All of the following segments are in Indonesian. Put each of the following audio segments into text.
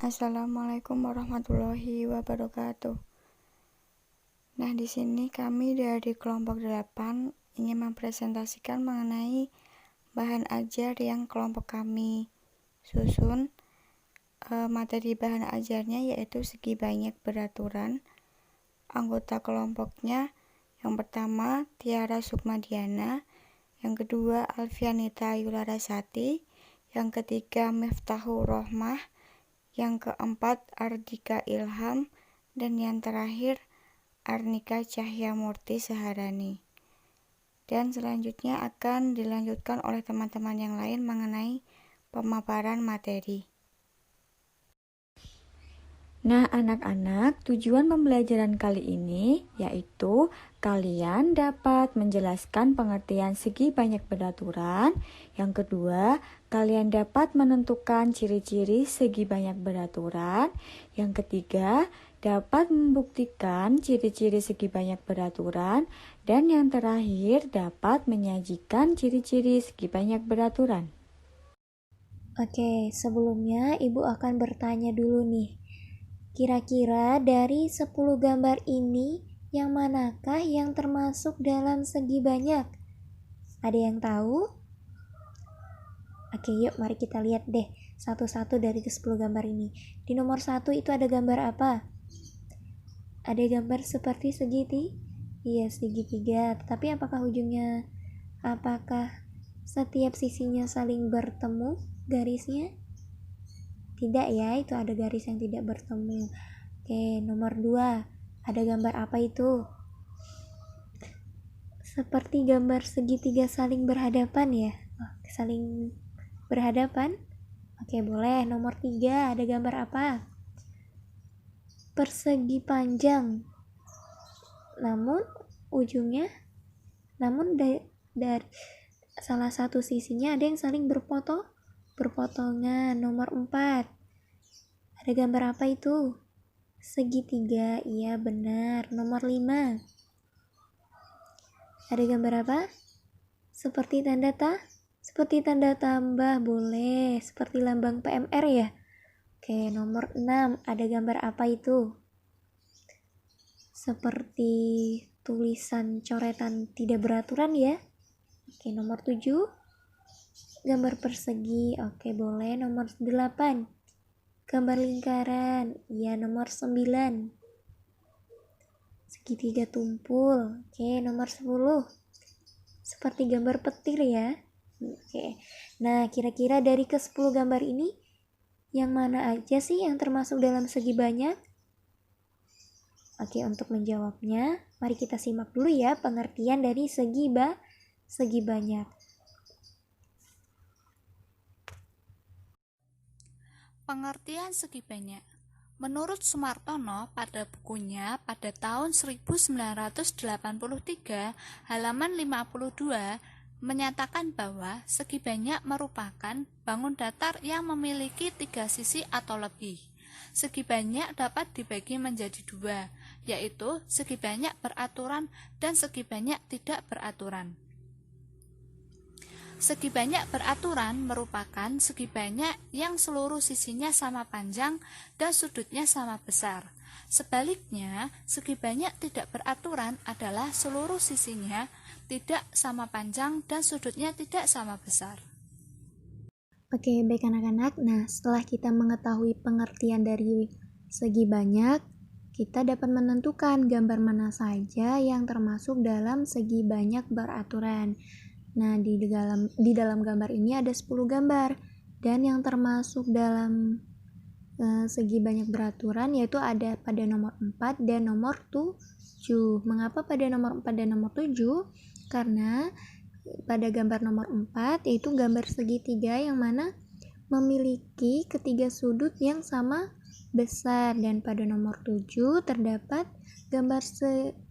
Assalamualaikum warahmatullahi wabarakatuh. Nah, di sini kami dari kelompok 8 ingin mempresentasikan mengenai bahan ajar yang kelompok kami susun. Materi bahan ajarnya yaitu segi banyak beraturan. Anggota kelompoknya yang pertama Tiara Sukmadiana, yang kedua Alfianita Yularasati, yang ketiga Miftahul Rohmah, yang keempat Ardika Ilham, dan yang terakhir Arnika Cahyamurti Saharani. Dan selanjutnya akan dilanjutkan oleh teman-teman yang lain mengenai pemaparan materi. Nah, anak-anak, tujuan pembelajaran kali ini yaitu kalian dapat menjelaskan pengertian segi banyak beraturan. Yang kedua, kalian dapat menentukan ciri-ciri segi banyak beraturan. Yang ketiga, dapat membuktikan ciri-ciri segi banyak beraturan. Dan yang terakhir, dapat menyajikan ciri-ciri segi banyak beraturan. Oke, sebelumnya Ibu akan bertanya dulu nih. Kira-kira dari 10 gambar ini, yang manakah yang termasuk dalam segi banyak? Ada yang tahu? Oke, yuk mari kita lihat deh satu-satu dari ke-10 gambar ini. Di nomor 1 itu ada gambar apa? Ada gambar seperti segitiga? Iya, segitiga. Tapi apakah setiap sisinya saling bertemu garisnya? Tidak ya, itu ada garis yang tidak bertemu. Oke, nomor 2. Ada gambar apa itu? Seperti gambar segitiga saling berhadapan ya? Saling berhadapan? Oke, boleh. Nomor 3, ada gambar apa? Persegi panjang. Namun dari salah satu sisinya ada yang saling berpotongan. Nomor 4. Ada gambar apa itu? Segitiga, iya benar. Nomor 5. Ada gambar apa? Seperti tanda tambah, boleh. Seperti lambang PMR ya? Oke, nomor 6. Ada gambar apa itu? Seperti tulisan coretan tidak beraturan ya? Oke, nomor 7. Gambar persegi, oke boleh. Nomor 8. Gambar lingkaran, iya. Nomor 9. Segitiga tumpul, oke. Nomor 10. Seperti gambar petir ya. Oke. Nah, kira-kira dari ke-10 gambar ini, yang mana aja sih yang termasuk dalam segi banyak? Oke, untuk menjawabnya, mari kita simak dulu ya pengertian dari segi banyak. Pengertian segi banyak. Menurut Sumartono pada bukunya pada tahun 1983 halaman 52 menyatakan bahwa segi banyak merupakan bangun datar yang memiliki 3 sisi atau lebih. Segi banyak dapat dibagi menjadi 2, yaitu segi banyak beraturan dan segi banyak tidak beraturan. Segi banyak beraturan merupakan segi banyak yang seluruh sisinya sama panjang dan sudutnya sama besar. Sebaliknya, segi banyak tidak beraturan adalah seluruh sisinya tidak sama panjang dan sudutnya tidak sama besar. Oke, baik anak-anak. Nah, setelah kita mengetahui pengertian dari segi banyak, kita dapat menentukan gambar mana saja yang termasuk dalam segi banyak beraturan. Nah, di dalam gambar ini ada 10 gambar, dan yang termasuk dalam segi banyak beraturan yaitu ada pada nomor 4 dan nomor 7. Mengapa pada nomor 4 dan nomor 7? Karena pada gambar nomor 4 yaitu gambar segitiga yang mana memiliki ketiga sudut yang sama besar, dan pada nomor 7 terdapat gambar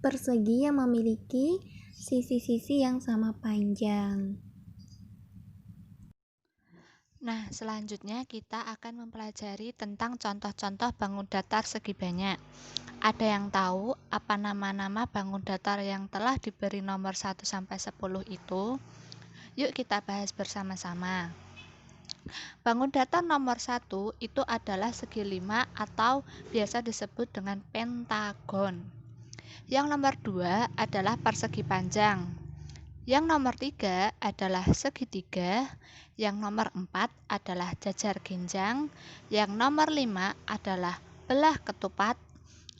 persegi yang memiliki sisi-sisi yang sama panjang. Nah, selanjutnya kita akan mempelajari tentang contoh-contoh bangun datar segi banyak. Ada yang tahu apa nama-nama bangun datar yang telah diberi nomor 1-10 itu? Yuk kita bahas bersama-sama. Bangun datar nomor 1 itu adalah segi 5 atau biasa disebut dengan pentagon. Yang nomor 2 adalah persegi panjang. Yang nomor 3 adalah segitiga. Yang nomor 4 adalah jajar ginjang. Yang nomor 5 adalah belah ketupat.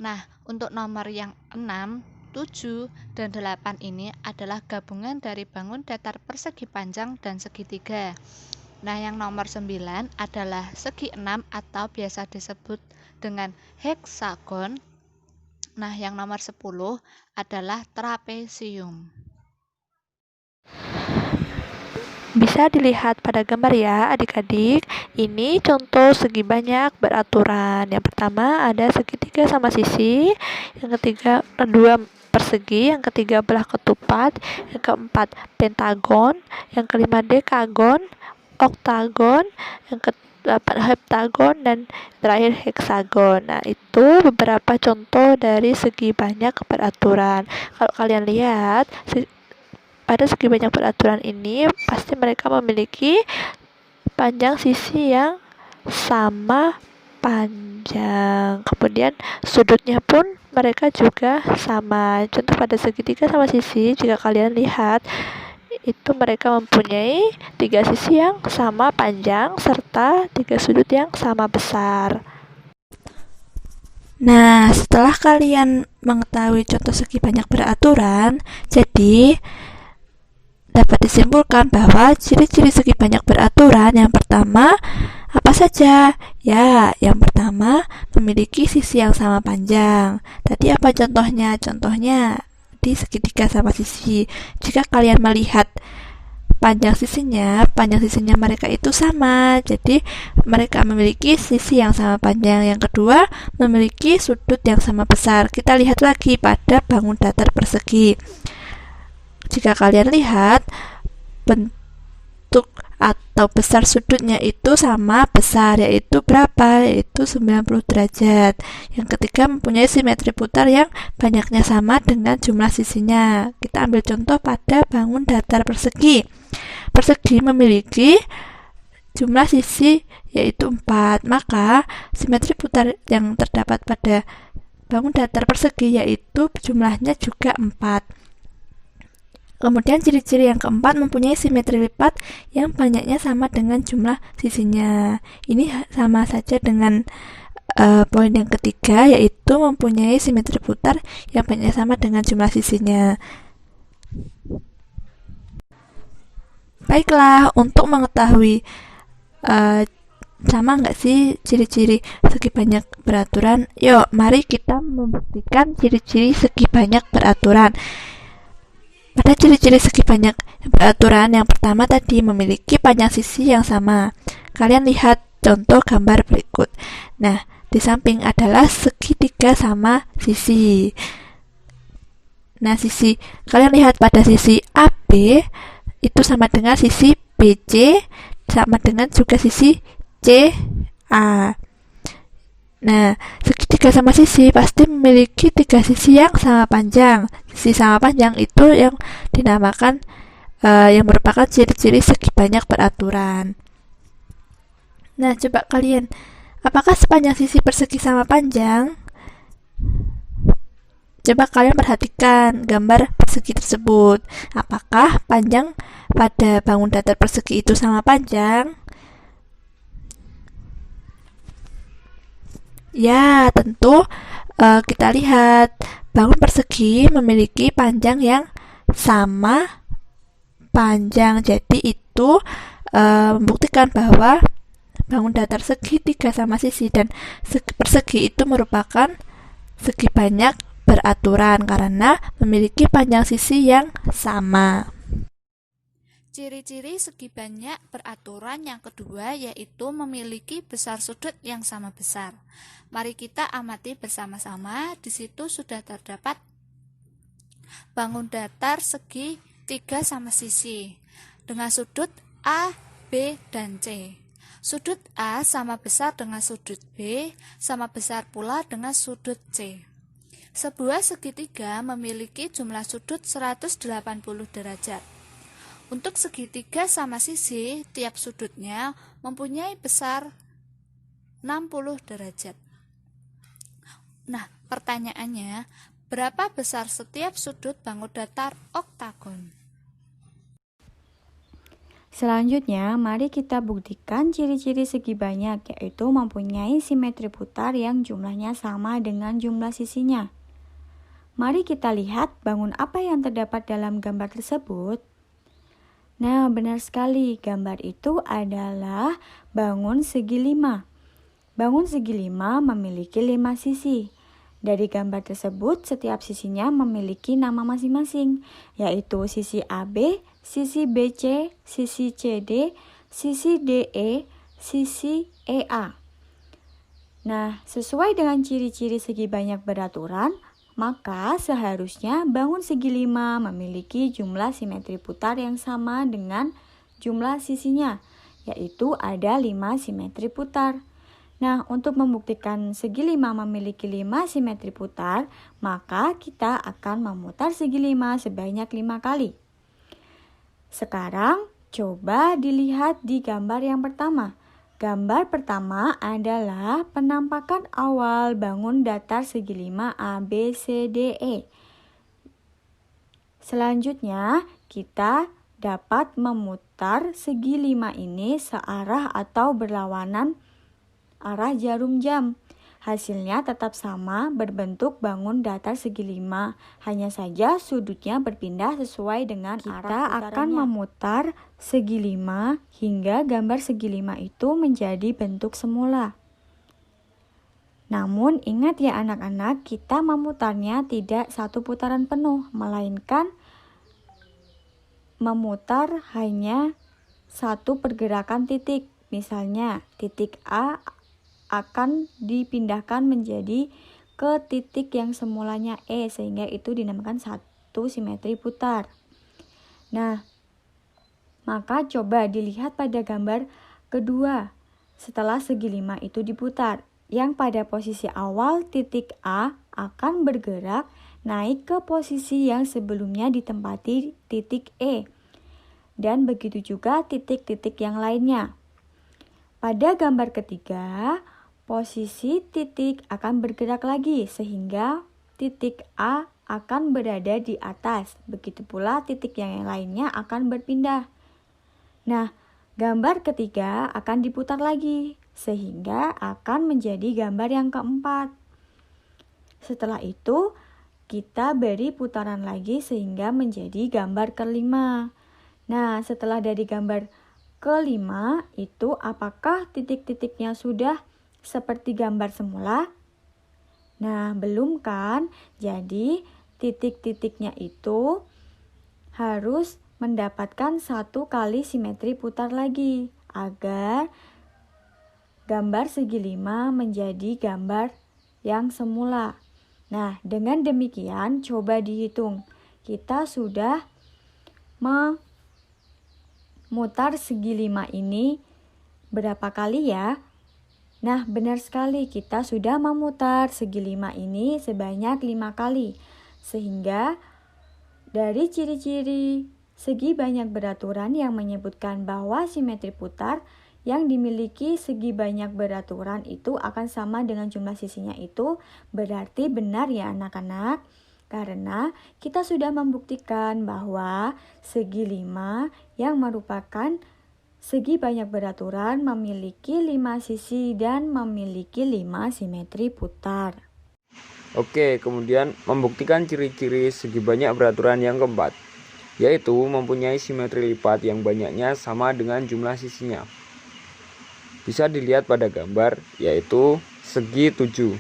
Nah, untuk nomor yang 6, 7, dan 8 ini adalah gabungan dari bangun datar persegi panjang dan segitiga. Nah, yang nomor 9 adalah segi 6 atau biasa disebut dengan heksagon. Nah, yang nomor 10 adalah trapesium. Bisa dilihat pada gambar ya adik-adik. Ini contoh segi banyak beraturan. Yang pertama ada segitiga sama sisi, yang ketiga kedua persegi, yang ketiga belah ketupat, yang keempat pentagon, yang kelima dekagon, oktagon, yang ke-8 heptagon, dan terakhir heksagon. Nah, itu beberapa contoh dari segi banyak beraturan. Kalau kalian lihat pada segi banyak beraturan ini pasti mereka memiliki panjang sisi yang sama panjang. Kemudian sudutnya pun mereka juga sama. Contoh pada segitiga sama sisi, jika kalian lihat itu mereka mempunyai 3 sisi yang sama panjang serta 3 sudut yang sama besar. Nah, setelah kalian mengetahui contoh segi banyak beraturan, jadi dapat disimpulkan bahwa ciri-ciri segi banyak beraturan yang pertama apa saja? Ya, yang pertama memiliki sisi yang sama panjang. Tadi apa contohnya? Contohnya di segitiga sama sisi. Jika kalian melihat panjang sisinya mereka itu sama. Jadi mereka memiliki sisi yang sama panjang. Yang kedua, memiliki sudut yang sama besar. Kita lihat lagi pada bangun datar persegi. Jika kalian lihat bentuk atau besar sudutnya itu sama besar, yaitu berapa? Yaitu 90 derajat. Yang ketiga, mempunyai simetri putar yang banyaknya sama dengan jumlah sisinya. Kita ambil contoh pada bangun datar persegi. Persegi memiliki jumlah sisi yaitu 4, maka simetri putar yang terdapat pada bangun datar persegi yaitu jumlahnya juga 4. Kemudian ciri-ciri yang keempat, mempunyai simetri lipat yang banyaknya sama dengan jumlah sisinya. Ini sama saja dengan poin yang ketiga, yaitu mempunyai simetri putar yang banyaknya sama dengan jumlah sisinya. Baiklah, untuk mengetahui sama nggak sih ciri-ciri segi banyak beraturan, yuk mari kita membuktikan ciri-ciri segi banyak beraturan. Pada ciri-ciri segi banyak beraturan, yang pertama tadi memiliki panjang sisi yang sama. Kalian lihat contoh gambar berikut. Nah, di samping adalah segitiga sama sisi. Nah, sisi kalian lihat pada sisi AB itu sama dengan sisi BC, sama dengan juga sisi CA. Nah, segitiga sama sisi pasti memiliki 3 sisi yang sama panjang. Sisi sama panjang itu yang dinamakan yang merupakan ciri-ciri segi banyak beraturan. Nah, coba kalian, apakah sepanjang sisi persegi sama panjang? Coba kalian perhatikan gambar persegi tersebut. Apakah panjang pada bangun datar persegi itu sama panjang? Ya, tentu kita lihat bangun persegi memiliki panjang yang sama panjang. Jadi itu membuktikan bahwa bangun datar segitiga sama sisi dan segi persegi itu merupakan segi banyak beraturan karena memiliki panjang sisi yang sama. Ciri-ciri segi banyak beraturan yang kedua yaitu memiliki besar sudut yang sama besar. Mari kita amati bersama-sama. Di situ sudah terdapat bangun datar segi 3 sama sisi dengan sudut A, B, dan C. Sudut A sama besar dengan sudut B, sama besar pula dengan sudut C. Sebuah segitiga memiliki jumlah sudut 180 derajat. Untuk segitiga sama sisi, tiap sudutnya mempunyai besar 60 derajat. Nah, pertanyaannya, berapa besar setiap sudut bangun datar oktagon? Selanjutnya, mari kita buktikan ciri-ciri segi banyak, yaitu mempunyai simetri putar yang jumlahnya sama dengan jumlah sisinya. Mari kita lihat bangun apa yang terdapat dalam gambar tersebut. Nah, benar sekali, gambar itu adalah bangun segi 5. Bangun segi 5 memiliki 5 sisi. Dari gambar tersebut, setiap sisinya memiliki nama masing-masing, yaitu sisi AB, sisi BC, sisi CD, sisi DE, sisi EA. Nah, sesuai dengan ciri-ciri segi banyak beraturan, maka seharusnya bangun segi 5 memiliki jumlah simetri putar yang sama dengan jumlah sisinya, yaitu ada 5 simetri putar. Nah, untuk membuktikan segi 5 memiliki 5 simetri putar, maka kita akan memutar segi 5 sebanyak 5 kali. Sekarang, coba dilihat di gambar yang pertama. Gambar pertama adalah penampakan awal bangun datar segi 5 ABCDE. Selanjutnya, kita dapat memutar segi 5 ini searah atau berlawanan arah jarum jam. Hasilnya tetap sama, berbentuk bangun datar segi 5. Hanya saja sudutnya berpindah sesuai dengan arah putarannya. Kita akan memutar segi 5 hingga gambar segi 5 itu menjadi bentuk semula. Namun ingat ya anak-anak, kita memutarnya tidak satu putaran penuh, melainkan memutar hanya satu pergerakan titik. Misalnya titik A akan dipindahkan menjadi ke titik yang semulanya E, sehingga itu dinamakan satu simetri putar. Nah, maka coba dilihat pada gambar kedua setelah segi 5 itu diputar, yang pada posisi awal titik A akan bergerak naik ke posisi yang sebelumnya ditempati titik E, dan begitu juga titik-titik yang lainnya. Pada gambar ketiga, posisi titik akan bergerak lagi sehingga titik A akan berada di atas. Begitu pula titik yang lainnya akan berpindah. Nah, gambar ketiga akan diputar lagi sehingga akan menjadi gambar yang keempat. Setelah itu, kita beri putaran lagi sehingga menjadi gambar kelima. Nah, setelah dari gambar kelima itu apakah titik-titiknya sudah seperti gambar semula? Nah, belum kan? Jadi, titik-titiknya itu harus mendapatkan satu kali simetri putar lagi agar gambar segi 5 menjadi gambar yang semula. Nah, dengan demikian coba dihitung. Kita sudah memutar segi 5 ini berapa kali ya? Nah, benar sekali, kita sudah memutar segi 5 ini sebanyak 5 kali. Sehingga dari ciri-ciri segi banyak beraturan yang menyebutkan bahwa simetri putar yang dimiliki segi banyak beraturan itu akan sama dengan jumlah sisinya itu berarti benar ya anak-anak. Karena kita sudah membuktikan bahwa segi 5 yang merupakan segi banyak beraturan memiliki 5 sisi dan memiliki 5 simetri putar. Oke, kemudian membuktikan ciri-ciri segi banyak beraturan yang keempat, yaitu mempunyai simetri lipat yang banyaknya sama dengan jumlah sisinya. Bisa dilihat pada gambar, yaitu segi 7.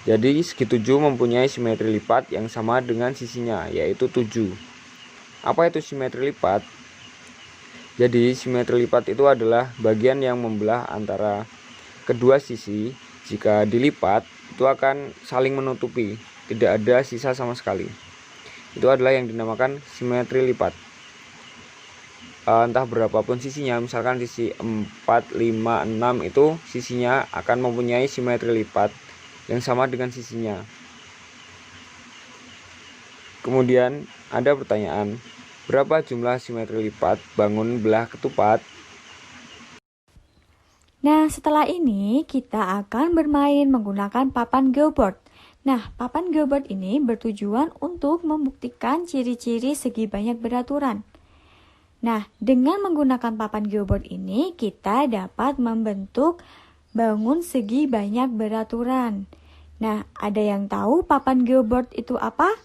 Jadi segi 7 mempunyai simetri lipat yang sama dengan sisinya, yaitu 7. Apa itu simetri lipat? Jadi simetri lipat itu adalah bagian yang membelah antara kedua sisi. Jika dilipat itu akan saling menutupi, tidak ada sisa sama sekali. Itu adalah yang dinamakan simetri lipat. Entah berapapun sisinya, misalkan sisi 4, 5, 6 itu sisinya akan mempunyai simetri lipat yang sama dengan sisinya. Kemudian ada pertanyaan, Berapa jumlah simetri lipat bangun belah ketupat? Nah, setelah ini kita akan bermain menggunakan papan geoboard. Nah, papan geoboard ini bertujuan untuk membuktikan ciri-ciri segi banyak beraturan. Nah, dengan menggunakan papan geoboard ini, kita dapat membentuk bangun segi banyak beraturan. Nah, ada yang tahu papan geoboard itu apa?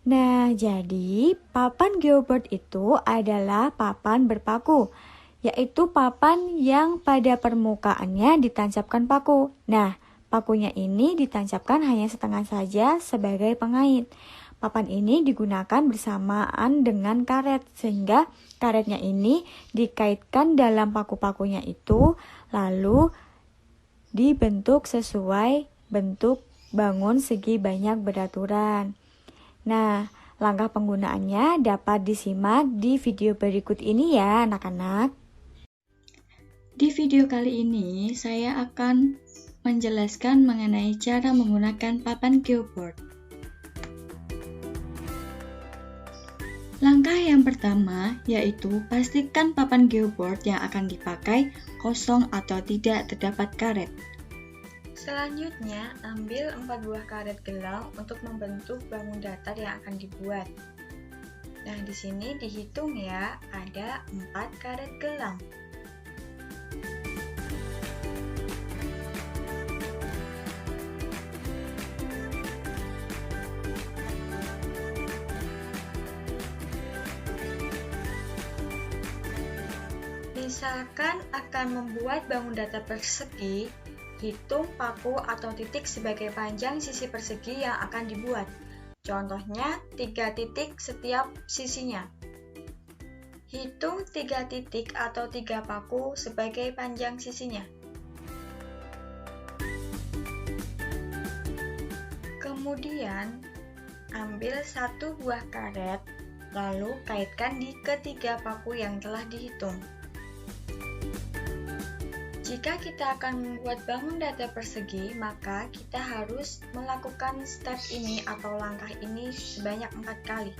Nah, jadi papan geoboard itu adalah papan berpaku, yaitu papan yang pada permukaannya ditancapkan paku. Nah, pakunya ini ditancapkan hanya setengah saja sebagai pengait. Papan ini digunakan bersamaan dengan karet, sehingga karetnya ini dikaitkan dalam paku-pakunya itu, lalu dibentuk sesuai bentuk bangun segi banyak beraturan. Nah, langkah penggunaannya dapat disimak di video berikut ini ya anak-anak. Di video kali ini, saya akan menjelaskan mengenai cara menggunakan papan geoboard. Langkah yang pertama yaitu pastikan papan geoboard yang akan dipakai kosong atau tidak terdapat karet. Selanjutnya, ambil 4 buah karet gelang untuk membentuk bangun datar yang akan dibuat. Nah, di sini dihitung ya, ada 4 karet gelang. Misalkan akan membuat bangun datar persegi, hitung paku atau titik sebagai panjang sisi persegi yang akan dibuat. Contohnya 3 titik setiap sisinya. Hitung 3 titik atau 3 paku sebagai panjang sisinya. Kemudian, ambil 1 buah karet, lalu kaitkan di ketiga paku yang telah dihitung. Jika kita akan membuat bangun datar persegi, maka kita harus melakukan step ini atau langkah ini sebanyak 4 kali.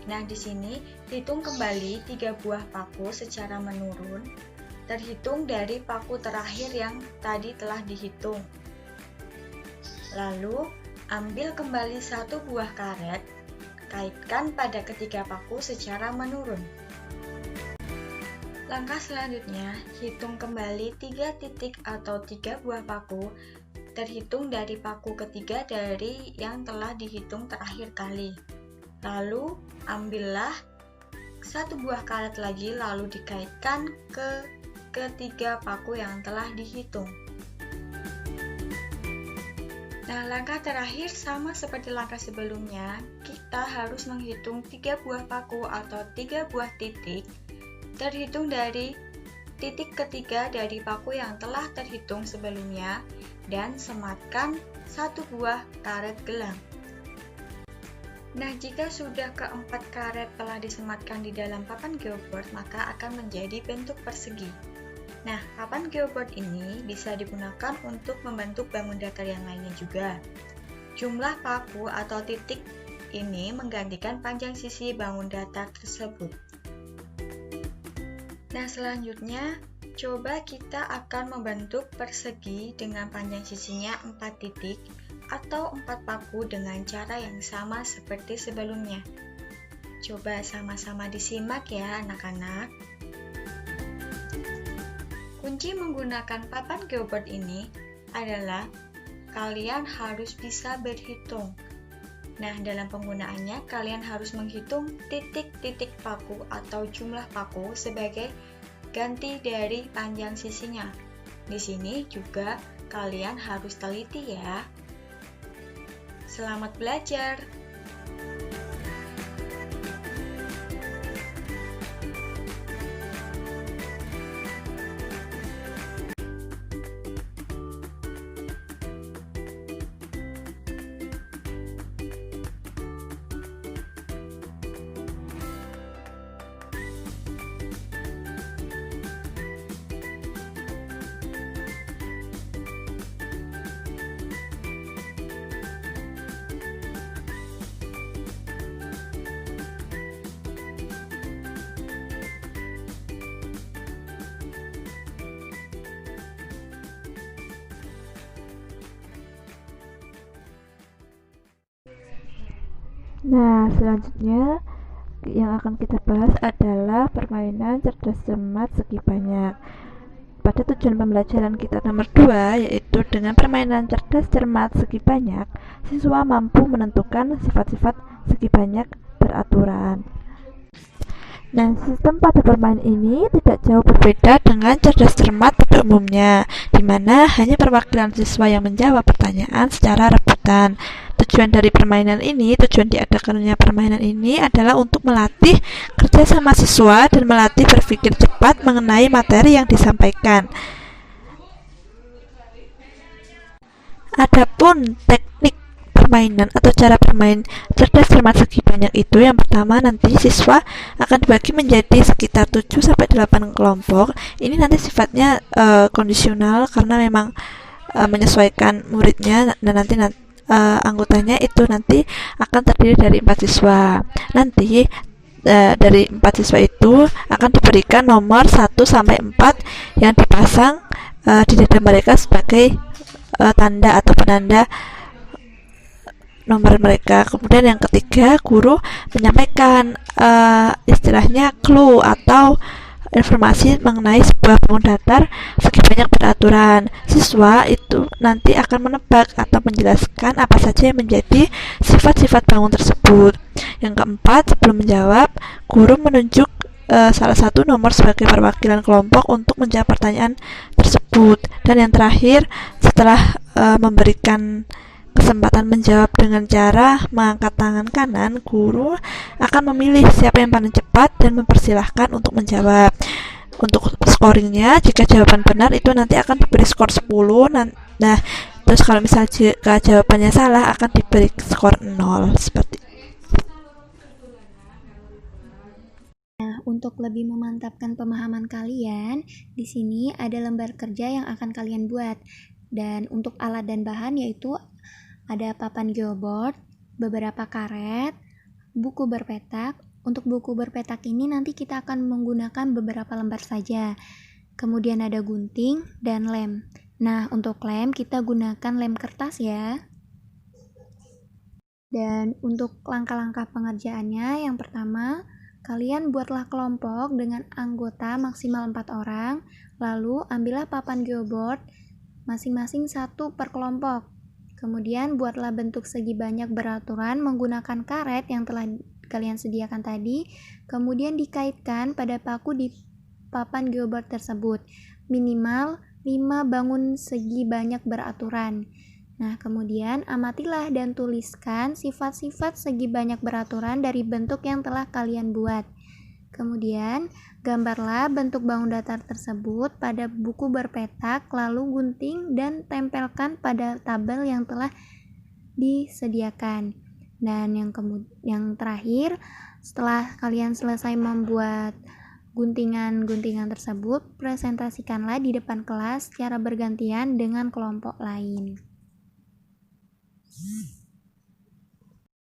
Nah, di sini hitung kembali 3 buah paku secara menurun, terhitung dari paku terakhir yang tadi telah dihitung. Lalu, ambil kembali 1 buah karet, kaitkan pada ketiga paku secara menurun. Langkah selanjutnya, hitung kembali 3 titik atau 3 buah paku, terhitung dari paku ketiga dari yang telah dihitung terakhir kali. Lalu, ambillah 1 buah karet lagi lalu dikaitkan ke ketiga paku yang telah dihitung. Nah, langkah terakhir sama seperti langkah sebelumnya, kita harus menghitung 3 buah paku atau 3 buah titik, terhitung dari titik ketiga dari paku yang telah terhitung sebelumnya dan sematkan 1 buah karet gelang. Nah, jika sudah keempat karet telah disematkan di dalam papan geoboard, maka akan menjadi bentuk persegi. Nah, papan geoboard ini bisa digunakan untuk membentuk bangun datar yang lainnya juga. Jumlah paku atau titik ini menggantikan panjang sisi bangun datar tersebut. Nah, selanjutnya, coba kita akan membentuk persegi dengan panjang sisinya 4 titik atau 4 paku dengan cara yang sama seperti sebelumnya. Coba sama-sama disimak ya anak-anak. Kunci menggunakan papan geoboard ini adalah kalian harus bisa berhitung. Nah, dalam penggunaannya, kalian harus menghitung titik-titik paku atau jumlah paku sebagai ganti dari panjang sisinya. Di sini juga kalian harus teliti ya. Selamat belajar! Nah, selanjutnya yang akan kita bahas adalah permainan cerdas cermat segi banyak. Pada tujuan pembelajaran kita nomor 2, yaitu dengan permainan cerdas cermat segi banyak, siswa mampu menentukan sifat-sifat segi banyak beraturan. Nah, sistem pada bermain ini tidak jauh berbeda dengan cerdas cermat pada umumnya, di mana hanya perwakilan siswa yang menjawab pertanyaan secara rebutan. Tujuan diadakannya permainan ini adalah untuk melatih kerjasama siswa dan melatih berpikir cepat mengenai materi yang disampaikan. Adapun teknik permainan atau cara bermain cerdas cermat segi banyak itu, yang pertama nanti siswa akan dibagi menjadi sekitar 7-8 kelompok. Ini nanti sifatnya kondisional karena memang menyesuaikan muridnya, dan nanti anggotanya itu nanti akan terdiri dari 4 siswa. Nanti dari 4 siswa itu akan diberikan nomor 1-4 yang dipasang di dada mereka sebagai tanda atau penanda nomor mereka. Kemudian yang ketiga, guru menyampaikan istilahnya clue atau informasi mengenai sebuah bangun datar segi banyak beraturan. Siswa itu nanti akan menebak atau menjelaskan apa saja yang menjadi sifat-sifat bangun tersebut. Yang keempat, sebelum menjawab, guru menunjuk salah satu nomor sebagai perwakilan kelompok untuk menjawab pertanyaan tersebut. Dan yang terakhir, setelah memberikan kesempatan menjawab dengan cara mengangkat tangan kanan, guru akan memilih siapa yang paling cepat dan mempersilahkan untuk menjawab. Untuk scoringnya, jika jawaban benar itu nanti akan diberi skor 10. Nah, terus kalau misalnya jika jawabannya salah akan diberi skor 0 seperti. Nah, untuk lebih memantapkan pemahaman kalian, di sini ada lembar kerja yang akan kalian buat. Dan untuk alat dan bahan yaitu ada papan geoboard, beberapa karet, buku berpetak. Untuk buku berpetak ini nanti kita akan menggunakan beberapa lembar saja. Kemudian ada gunting dan lem. Nah, untuk lem kita gunakan lem kertas ya. Dan untuk langkah-langkah pengerjaannya, yang pertama, kalian buatlah kelompok dengan anggota maksimal 4 orang, lalu ambillah papan geoboard masing-masing 1 per kelompok. Kemudian buatlah bentuk segi banyak beraturan menggunakan karet yang telah kalian sediakan tadi, kemudian dikaitkan pada paku di papan geoboard tersebut. Minimal 5 bangun segi banyak beraturan. Nah, kemudian amatilah dan tuliskan sifat-sifat segi banyak beraturan dari bentuk yang telah kalian buat. Kemudian, gambarlah bentuk bangun datar tersebut pada buku berpetak, lalu gunting dan tempelkan pada tabel yang telah disediakan. Dan yang terakhir, setelah kalian selesai membuat guntingan-guntingan tersebut, presentasikanlah di depan kelas secara bergantian dengan kelompok lain.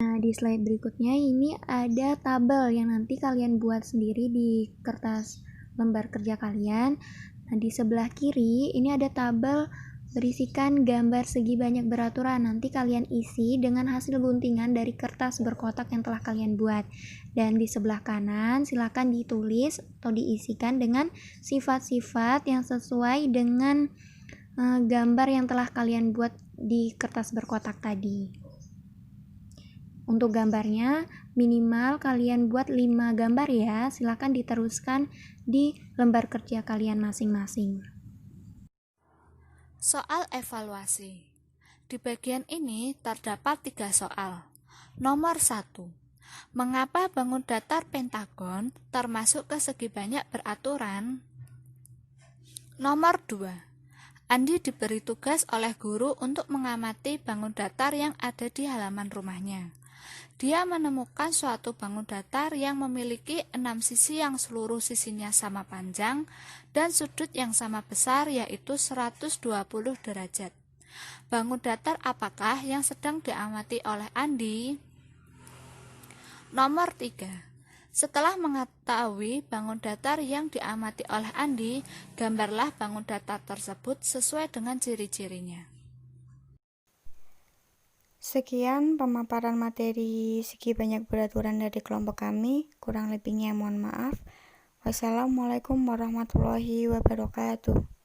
Nah, di slide berikutnya ini ada tabel yang nanti kalian buat sendiri di kertas lembar kerja kalian. Nah, di sebelah kiri ini ada tabel berisikan gambar segi banyak beraturan. Nanti kalian isi dengan hasil guntingan dari kertas berkotak yang telah kalian buat. Dan di sebelah kanan silakan ditulis atau diisikan dengan sifat-sifat yang sesuai dengan gambar yang telah kalian buat di kertas berkotak tadi. Untuk gambarnya minimal kalian buat 5 gambar ya. Silakan diteruskan di lembar kerja kalian masing-masing. Soal evaluasi. Di bagian ini terdapat 3 soal. Nomor 1. Mengapa bangun datar pentagon termasuk ke segi banyak beraturan? Nomor 2. Andi diberi tugas oleh guru untuk mengamati bangun datar yang ada di halaman rumahnya. Dia menemukan suatu bangun datar yang memiliki 6 sisi yang seluruh sisinya sama panjang dan sudut yang sama besar, yaitu 120 derajat. Bangun datar apakah yang sedang diamati oleh Andi? Nomor 3. Setelah mengetahui bangun datar yang diamati oleh Andi, gambarlah bangun datar tersebut sesuai dengan ciri-cirinya. Sekian pemaparan materi segi banyak beraturan dari kelompok kami. Kurang lebihnya mohon maaf. Wassalamualaikum warahmatullahi wabarakatuh.